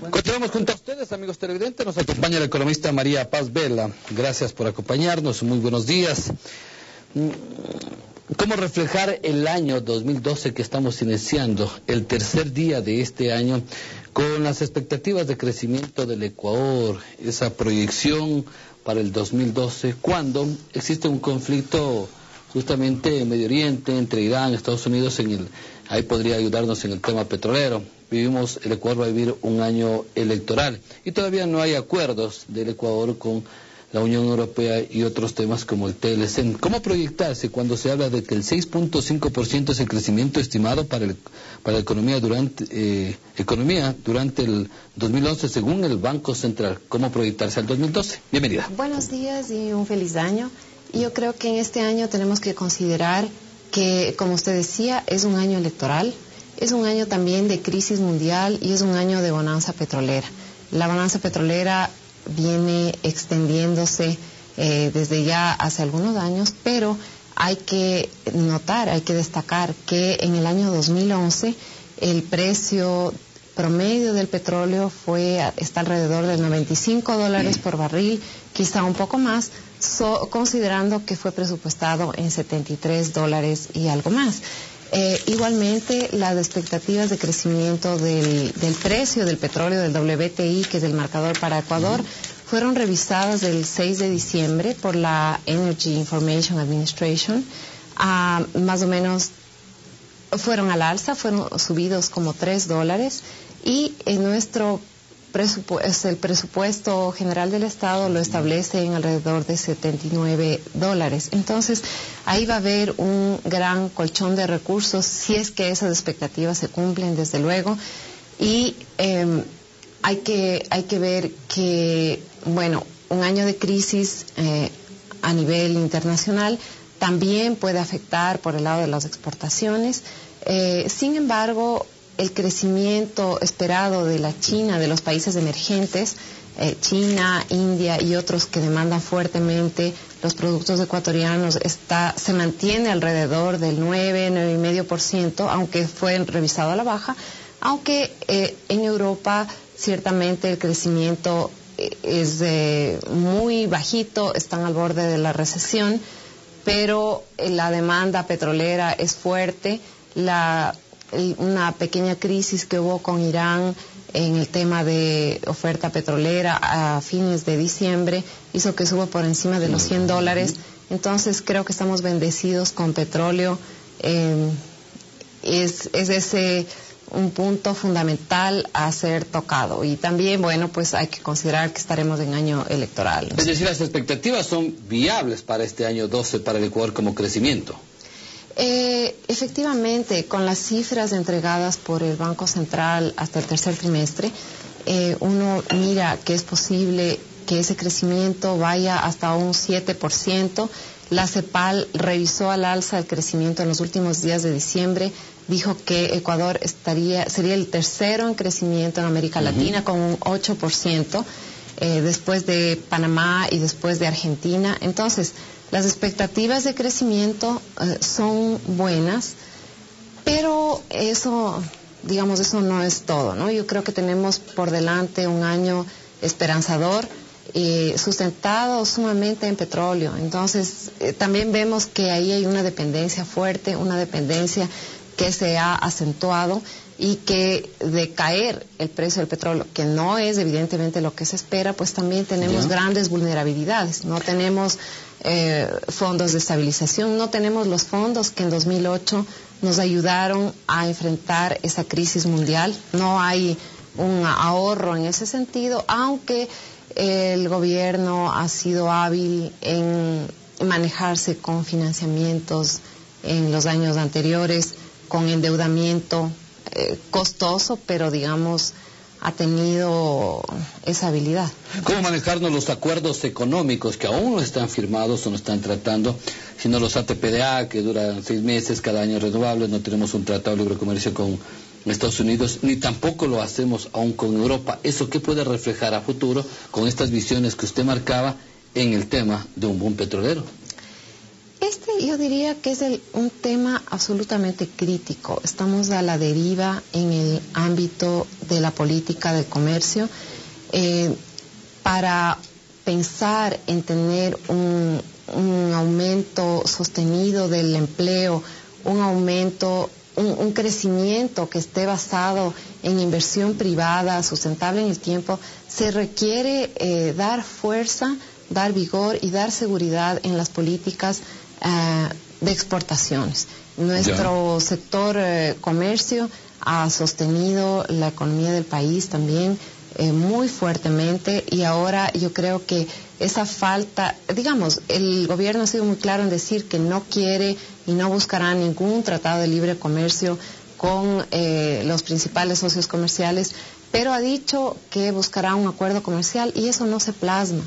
Continuamos junto a ustedes, amigos televidentes. Nos acompaña la economista María Paz Vela. Gracias por acompañarnos. Muy buenos días. ¿Cómo reflejar el año 2012 que estamos iniciando, el tercer día de este año, con las expectativas de crecimiento del Ecuador, esa proyección para el 2012, cuando existe un conflicto justamente en Medio Oriente, entre Irán y Estados Unidos, ahí podría ayudarnos en el tema petrolero? El Ecuador va a vivir un año electoral y todavía no hay acuerdos del Ecuador con la Unión Europea y otros temas como el TLC. ¿Cómo proyectarse cuando se habla de que el 6.5% es el crecimiento estimado para la economía durante el 2011 según el Banco Central? ¿Cómo proyectarse al 2012? Bienvenida. Buenos días y un feliz año. Yo creo que en este año tenemos que considerar que, como usted decía, es un año electoral, es un año también de crisis mundial y es un año de bonanza petrolera. La bonanza petrolera viene extendiéndose desde ya hace algunos años, pero hay que notar, hay que destacar que en el año 2011 el precio promedio del petróleo está alrededor de $95 por barril, quizá un poco más, considerando que fue presupuestado en $73 y algo más. Igualmente, las expectativas de crecimiento del precio del petróleo, del WTI, que es el marcador para Ecuador, fueron revisadas el 6 de diciembre por la Energy Information Administration. Más o menos fueron al alza, fueron subidos como $3, y en el presupuesto general del Estado lo establece en alrededor de $79. Entonces, ahí va a haber un gran colchón de recursos si es que esas expectativas se cumplen, desde luego. Y hay que ver que, bueno, un año de crisis a nivel internacional también puede afectar por el lado de las exportaciones. Sin embargo, el crecimiento esperado de la China, de los países emergentes, China, India y otros que demandan fuertemente los productos ecuatorianos, se mantiene alrededor del 9,5%, aunque fue revisado a la baja, aunque en Europa ciertamente el crecimiento es muy bajito, están al borde de la recesión, pero la demanda petrolera es fuerte. Una pequeña crisis que hubo con Irán en el tema de oferta petrolera a fines de diciembre hizo que suba por encima de los $100. Entonces creo que estamos bendecidos con petróleo. Es ese un punto fundamental a ser tocado. Y también, bueno, pues hay que considerar que estaremos en año electoral, ¿no? Es decir, las expectativas son viables para este año 12 para el Ecuador como crecimiento. Efectivamente, con las cifras entregadas por el Banco Central hasta el tercer trimestre, uno mira que es posible que ese crecimiento vaya hasta un 7%. La CEPAL revisó al alza el crecimiento en los últimos días de diciembre, dijo que Ecuador sería el tercero en crecimiento en América Latina con un 8%, después de Panamá y después de Argentina. Entonces, las expectativas de crecimiento son buenas, pero eso no es todo, ¿no? Yo creo que tenemos por delante un año esperanzador, sustentado sumamente en petróleo. Entonces, también vemos que ahí hay una dependencia fuerte, una dependencia que se ha acentuado, y que de caer el precio del petróleo, que no es evidentemente lo que se espera, pues también tenemos grandes vulnerabilidades. No tenemos fondos de estabilización, no tenemos los fondos que en 2008 nos ayudaron a enfrentar esa crisis mundial. No hay un ahorro en ese sentido, aunque el gobierno ha sido hábil en manejarse con financiamientos en los años anteriores, con endeudamiento costoso, pero ha tenido esa habilidad. ¿Cómo manejarnos los acuerdos económicos que aún no están firmados o no están tratando, sino los ATPDA que duran 6 meses, cada año renovables? No tenemos un tratado de libre comercio con Estados Unidos, ni tampoco lo hacemos aún con Europa. ¿Eso qué puede reflejar a futuro con estas visiones que usted marcaba en el tema de un boom petrolero? Yo diría que es un tema absolutamente crítico. Estamos a la deriva en el ámbito de la política de comercio. Para pensar en tener un aumento sostenido del empleo, un crecimiento que esté basado en inversión privada, sustentable en el tiempo, se requiere dar fuerza, dar vigor y dar seguridad en las políticas de exportaciones. Nuestro sector comercio ha sostenido la economía del país también muy fuertemente, y ahora yo creo que esa falta, digamos, el gobierno ha sido muy claro en decir que no quiere y no buscará ningún tratado de libre comercio con los principales socios comerciales, pero ha dicho que buscará un acuerdo comercial, y eso no se plasma.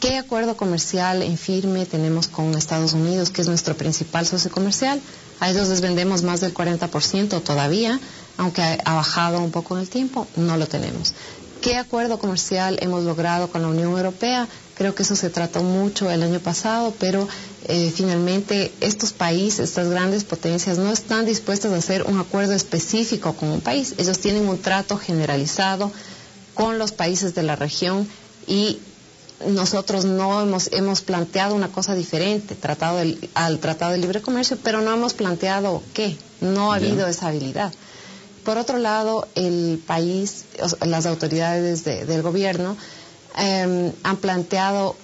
¿Qué acuerdo comercial en firme tenemos con Estados Unidos, que es nuestro principal socio comercial? A ellos les vendemos más del 40% todavía, aunque ha bajado un poco en el tiempo, no lo tenemos. ¿Qué acuerdo comercial hemos logrado con la Unión Europea? Creo que eso se trató mucho el año pasado, pero finalmente estos países, estas grandes potencias, no están dispuestos a hacer un acuerdo específico con un país. Ellos tienen un trato generalizado con los países de la región, y nosotros no hemos planteado una cosa diferente al Tratado de Libre Comercio, pero no hemos planteado qué. No ha habido esa habilidad. Por otro lado, el país, las autoridades del gobierno han planteado,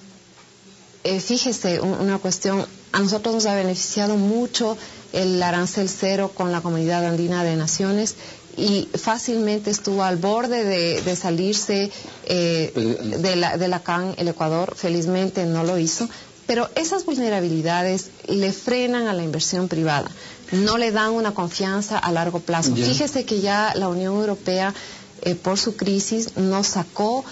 fíjese, una cuestión, a nosotros nos ha beneficiado mucho el arancel cero con la Comunidad Andina de Naciones, y fácilmente estuvo al borde de salirse de la CAN el Ecuador. Felizmente no lo hizo, pero esas vulnerabilidades le frenan a la inversión privada, no le dan una confianza a largo plazo. Fíjese que ya la Unión Europea, por su crisis, nos sacó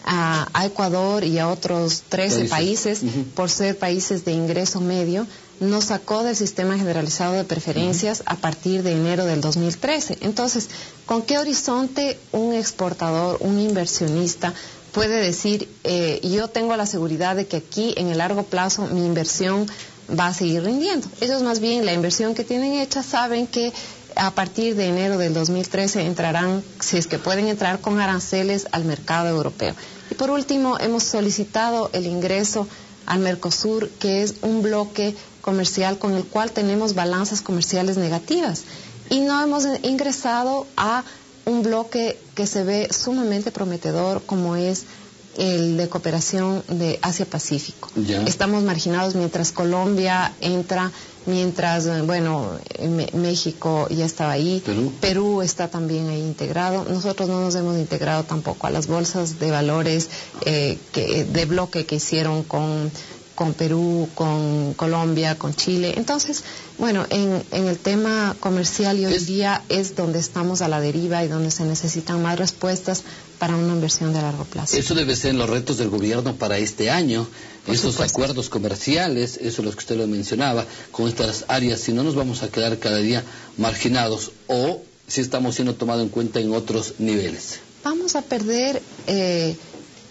a Ecuador y a otros 13 países, por ser países de ingreso medio, nos sacó del sistema generalizado de preferencias a partir de enero del 2013. Entonces, ¿con qué horizonte un exportador, un inversionista puede decir, yo tengo la seguridad de que aquí en el largo plazo mi inversión va a seguir rindiendo? Ellos más bien la inversión que tienen hecha saben que a partir de enero del 2013 entrarán, si es que pueden entrar, con aranceles al mercado europeo. Y por último, hemos solicitado el ingreso al Mercosur, que es un bloque comercial con el cual tenemos balanzas comerciales negativas, y no hemos ingresado a un bloque que se ve sumamente prometedor, como es el de cooperación de Asia-Pacífico. Estamos marginados mientras Colombia entra, mientras, México ya estaba ahí, Perú está también ahí integrado. Nosotros no nos hemos integrado tampoco a las bolsas de valores de bloque que hicieron con Perú, con Colombia, con Chile. Entonces, en el tema comercial, yo diría, es donde estamos a la deriva y donde se necesitan más respuestas para una inversión de largo plazo. Eso debe ser los retos del gobierno para este año, esos acuerdos comerciales, eso es lo que usted lo mencionaba, con estas áreas, si no nos vamos a quedar cada día marginados, o si estamos siendo tomados en cuenta en otros niveles. Vamos a perder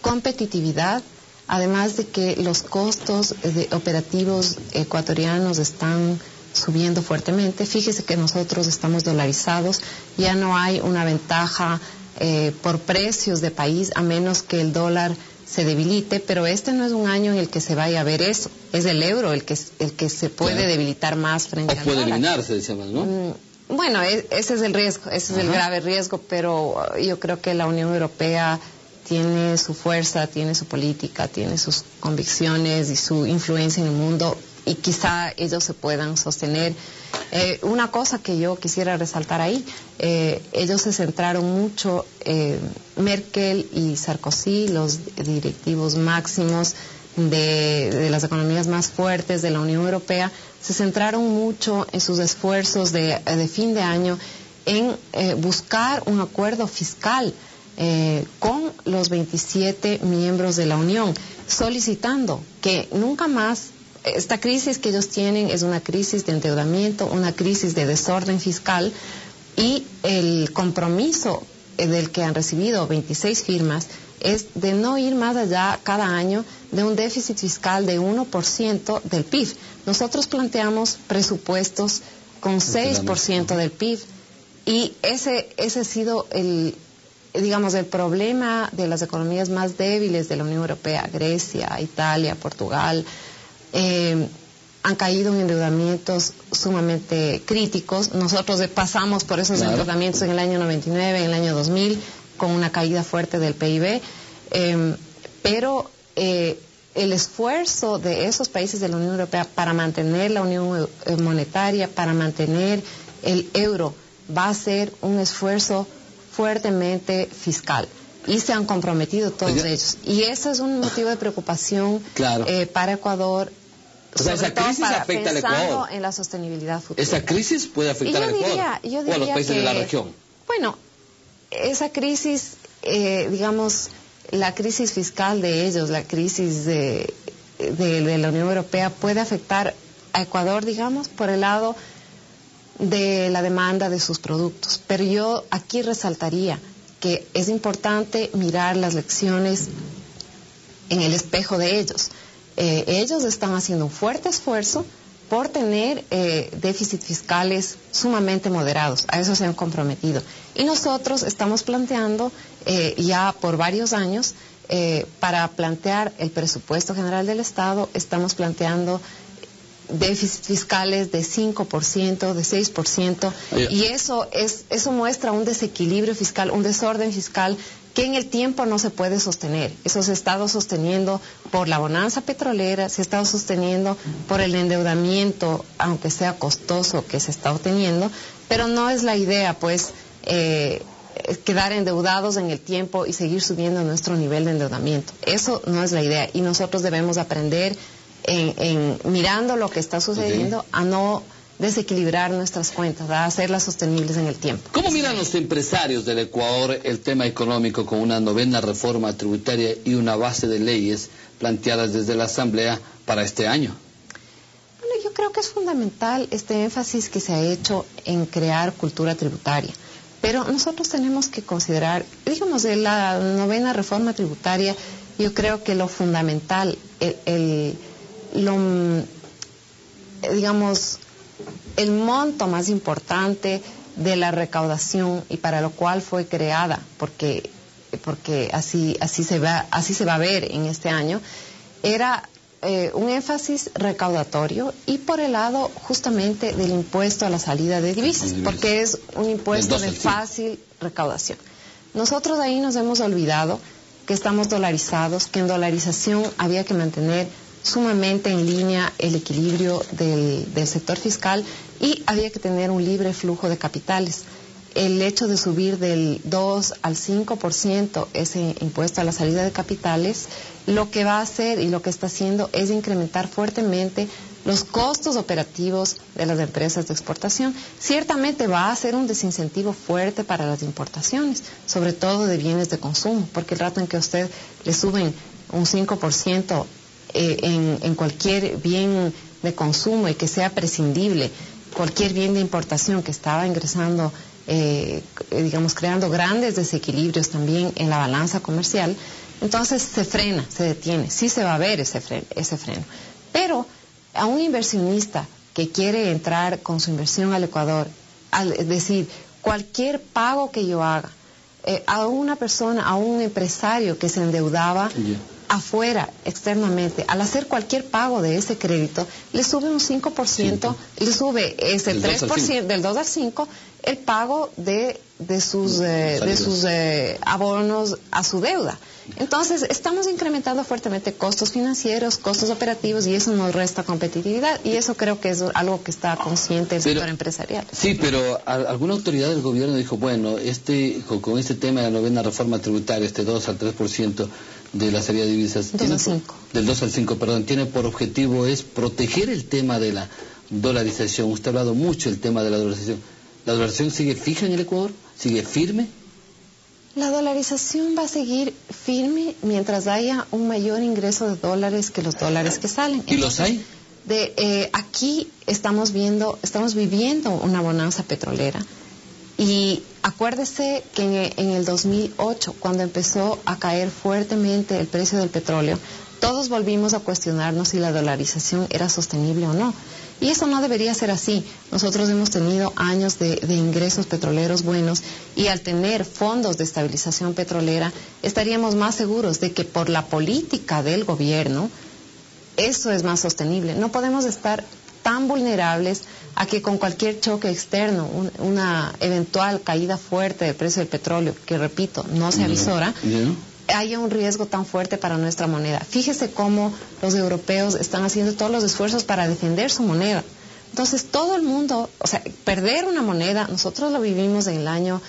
competitividad, además de que los costos operativos ecuatorianos están subiendo fuertemente. Fíjese que nosotros estamos dolarizados, ya no hay una ventaja por precios de país, a menos que el dólar se debilite, pero este no es un año en el que se vaya a ver eso, es el euro el que se puede debilitar más frente al dólar. O puede eliminarse, decíamos, ¿no? Ese es el riesgo, ese es el grave riesgo, pero yo creo que la Unión Europea tiene su fuerza, tiene su política, tiene sus convicciones y su influencia en el mundo, y quizá ellos se puedan sostener. Una cosa que yo quisiera resaltar ahí, ellos se centraron mucho, Merkel y Sarkozy, los directivos máximos de las economías más fuertes de la Unión Europea, se centraron mucho en sus esfuerzos de fin de año en buscar un acuerdo fiscal con los 27 miembros de la Unión, solicitando que nunca más esta crisis que ellos tienen es una crisis de endeudamiento, una crisis de desorden fiscal, y el compromiso del que han recibido 26 firmas, es de no ir más allá cada año de un déficit fiscal de 1% del PIB. Nosotros planteamos presupuestos con 6% del PIB y ese ha sido el problema de las economías más débiles de la Unión Europea. Grecia, Italia, Portugal, han caído en endeudamientos sumamente críticos. Nosotros pasamos por esos endeudamientos en el año 99, en el año 2000, con una caída fuerte del PIB, pero el esfuerzo de esos países de la Unión Europea para mantener la unión monetaria, para mantener el euro, va a ser un esfuerzo fuertemente fiscal. Y se han comprometido todos ellos. Y eso es un motivo de preocupación para Ecuador. O sea, esa crisis afecta al Ecuador. En la sostenibilidad futura. ¿Esa crisis puede afectar al Ecuador o a los países de la región? Bueno, esa crisis, la crisis fiscal de ellos, la crisis de la Unión Europea puede afectar a Ecuador, por el lado de la demanda de sus productos. Pero yo aquí resaltaría que es importante mirar las lecciones en el espejo de ellos. Ellos están haciendo un fuerte esfuerzo por tener déficits fiscales sumamente moderados. A eso se han comprometido. Y nosotros estamos planteando ya por varios años, para plantear el presupuesto general del Estado, estamos planteando déficits fiscales de 5%, de 6%, y eso muestra un desequilibrio fiscal, un desorden fiscal que en el tiempo no se puede sostener. Eso se ha estado sosteniendo por la bonanza petrolera, se ha estado sosteniendo por el endeudamiento, aunque sea costoso, que se está obteniendo, pero no es la idea, quedar endeudados en el tiempo y seguir subiendo nuestro nivel de endeudamiento. Eso no es la idea, y nosotros debemos aprender mirando lo que está sucediendo a no desequilibrar nuestras cuentas, a hacerlas sostenibles en el tiempo. ¿Cómo miran los empresarios del Ecuador el tema económico con una 9ª reforma tributaria y una base de leyes planteadas desde la Asamblea para este año? Bueno, yo creo que es fundamental este énfasis que se ha hecho en crear cultura tributaria, pero nosotros tenemos que considerar, de la 9ª reforma tributaria, yo creo que lo fundamental, el monto más importante de la recaudación, y para lo cual fue creada, porque así se va a ver en este año, era un énfasis recaudatorio, y por el lado justamente del impuesto a la salida de divisas, porque es un impuesto de fácil recaudación. Nosotros ahí nos hemos olvidado que estamos dolarizados, que en dolarización había que mantener sumamente en línea el equilibrio del sector fiscal, y había que tener un libre flujo de capitales. El hecho de subir del 2 al 5% ese impuesto a la salida de capitales, lo que va a hacer y lo que está haciendo es incrementar fuertemente los costos operativos de las empresas de exportación. Ciertamente va a ser un desincentivo fuerte para las importaciones, sobre todo de bienes de consumo, porque el rato en que a usted le suben un 5% en cualquier bien de consumo, y que sea prescindible, cualquier bien de importación que estaba ingresando, creando grandes desequilibrios también en la balanza comercial, entonces se frena, se detiene. Sí se va a ver ese freno. Pero a un inversionista que quiere entrar con su inversión al Ecuador, es decir, cualquier pago que yo haga, a una persona, a un empresario que se endeudaba afuera, externamente, al hacer cualquier pago de ese crédito, le sube un 5%, le sube ese 3%, del 2 al 5, el pago de sus abonos a su deuda. Entonces, estamos incrementando fuertemente costos financieros, costos operativos, y eso nos resta competitividad, y eso creo que es algo que está consciente el sector empresarial. Sí, pero alguna autoridad del gobierno dijo, bueno, con este tema de la 9ª reforma tributaria, 2 al 3% de la salida de divisas, del 2 al 5, tiene por objetivo es proteger el tema de la dolarización. Usted ha hablado mucho del tema de la dolarización. ¿La dolarización sigue fija en el Ecuador? ¿Sigue firme? La dolarización va a seguir firme mientras haya un mayor ingreso de dólares que los dólares que salen. ¿Y los hay? Aquí estamos viviendo una bonanza petrolera, y Acuérdese que en el 2008, cuando empezó a caer fuertemente el precio del petróleo, todos volvimos a cuestionarnos si la dolarización era sostenible o no. Y eso no debería ser así. Nosotros hemos tenido años de ingresos petroleros buenos y al tener fondos de estabilización petrolera estaríamos más seguros de que por la política del gobierno eso es más sostenible. No podemos estar tan vulnerables a que con cualquier choque externo, una eventual caída fuerte del precio del petróleo, que repito, no se avisora, haya un riesgo tan fuerte para nuestra moneda. Fíjese cómo los europeos están haciendo todos los esfuerzos para defender su moneda. Entonces, todo el mundo, o sea, perder una moneda, nosotros lo vivimos en el año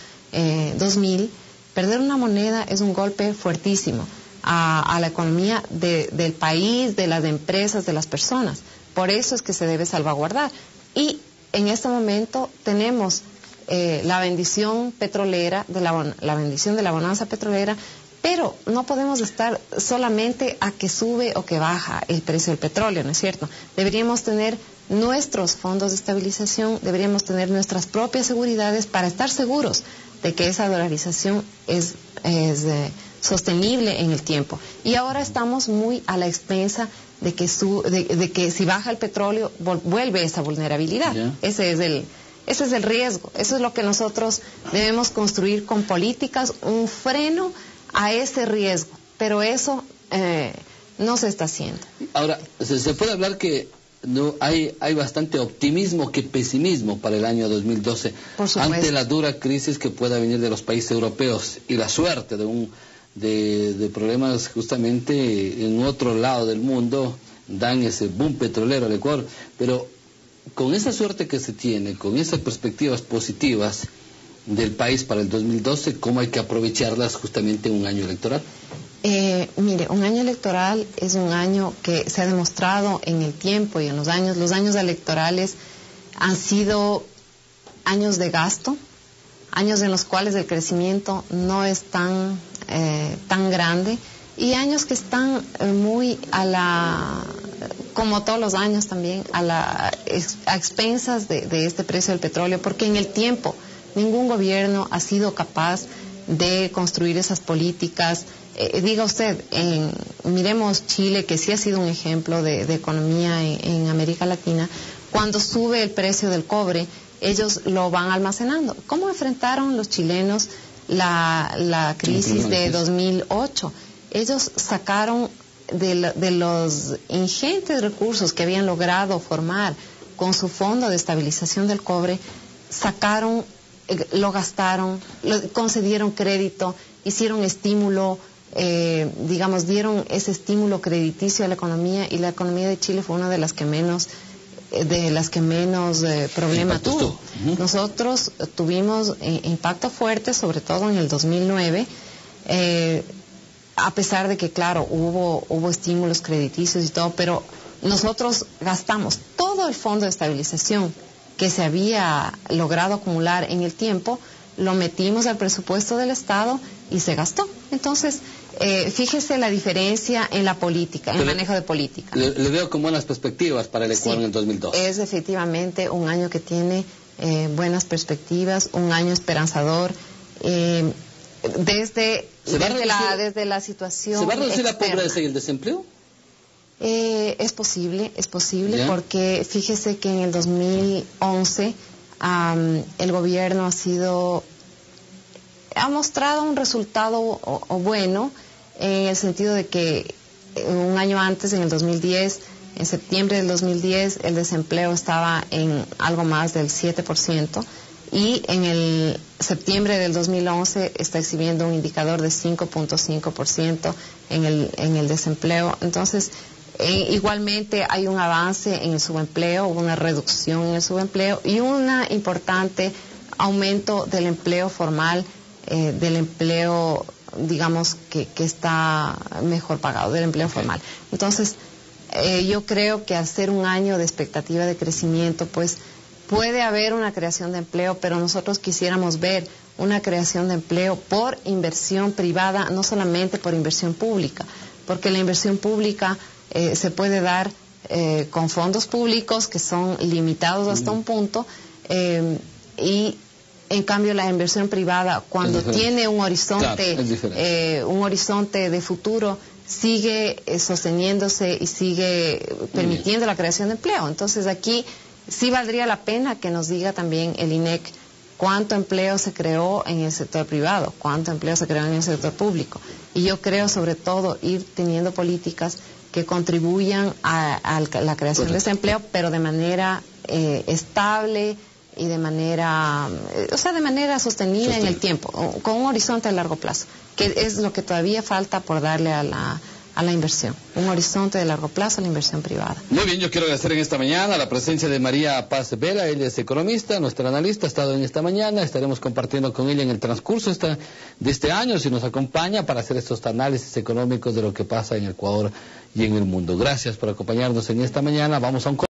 2000, perder una moneda es un golpe fuertísimo a la economía del país, de las empresas, de las personas. Por eso es que se debe salvaguardar. Y en este momento tenemos la bendición petrolera, la bendición de la bonanza petrolera, pero no podemos estar solamente a que sube o que baja el precio del petróleo, ¿no es cierto? Deberíamos tener nuestros fondos de estabilización, deberíamos tener nuestras propias seguridades para estar seguros de que esa dolarización es sostenible en el tiempo. Y ahora estamos muy a la expensa de que si baja el petróleo vuelve esa vulnerabilidad. Yeah. Ese es el riesgo. Eso es lo que nosotros debemos construir con políticas, un freno a ese riesgo, pero eso no se está haciendo. Ahora, se puede hablar que no hay bastante optimismo que pesimismo para el año 2012 ante la dura crisis que pueda venir de los países europeos y la suerte de problemas justamente en otro lado del mundo dan ese boom petrolero al Ecuador, pero con esa suerte que se tiene, con esas perspectivas positivas del país para el 2012, ¿cómo hay que aprovecharlas justamente en un año electoral? Mire, un año electoral es un año que se ha demostrado en el tiempo y en los años electorales han sido años de gasto, años en los cuales el crecimiento no es tan grande y años que están muy como todos los años también, a expensas de este precio del petróleo, porque en el tiempo ningún gobierno ha sido capaz de construir esas políticas. Diga usted, miremos Chile, que sí ha sido un ejemplo de economía en América Latina. Cuando sube el precio del cobre, ellos lo van almacenando. ¿Cómo enfrentaron los chilenos la crisis de 2008? Ellos sacaron de los ingentes recursos que habían logrado formar con su fondo de estabilización del cobre, lo gastaron, concedieron crédito, hicieron estímulo, dieron ese estímulo crediticio a la economía, y la economía de Chile fue una de las que menos problema tuvo. Nosotros tuvimos impacto fuerte, sobre todo en el 2009, a pesar de que, claro, hubo estímulos crediticios y todo, pero nosotros gastamos todo el fondo de estabilización que se había logrado acumular en el tiempo, lo metimos al presupuesto del Estado y se gastó. Entonces, fíjese la diferencia en la política, en el manejo de política. Le veo con buenas perspectivas para el Ecuador en el 2012. Es efectivamente un año que tiene buenas perspectivas, un año esperanzador. Desde la situación ¿Se va a reducir la pobreza y el desempleo? Es posible, porque fíjese que en el 2011 el gobierno ha mostrado un resultado bueno, en el sentido de que un año antes, en el 2010, en septiembre del 2010, el desempleo estaba en algo más del 7%, y en el septiembre del 2011 está exhibiendo un indicador de 5.5% en el desempleo. Entonces, igualmente hay un avance en el subempleo, una reducción en el subempleo y un importante aumento del empleo formal, del empleo, digamos, que está mejor pagado, del empleo formal. Entonces, yo creo que al ser un año de expectativa de crecimiento, pues puede haber una creación de empleo, pero nosotros quisiéramos ver una creación de empleo por inversión privada, no solamente por inversión pública, porque la inversión pública se puede dar con fondos públicos que son limitados hasta un punto, y En cambio, la inversión privada, cuando tiene un horizonte, de futuro, sigue sosteniéndose y sigue permitiendo la creación de empleo. Entonces, aquí sí valdría la pena que nos diga también el INEC cuánto empleo se creó en el sector privado, cuánto empleo se creó en el sector público. Y yo creo, sobre todo, ir teniendo políticas que contribuyan a la creación de ese empleo, pero de manera estable y de manera sostenida en el tiempo, con un horizonte a largo plazo, que es lo que todavía falta por darle a la inversión, un horizonte de largo plazo a la inversión privada. Muy bien, yo quiero agradecer en esta mañana la presencia de María Paz Vera. Ella es economista, nuestra analista, ha estado en esta mañana, estaremos compartiendo con ella en el transcurso de este año, si nos acompaña, para hacer estos análisis económicos de lo que pasa en Ecuador y en el mundo. Gracias por acompañarnos en esta mañana. Vamos a un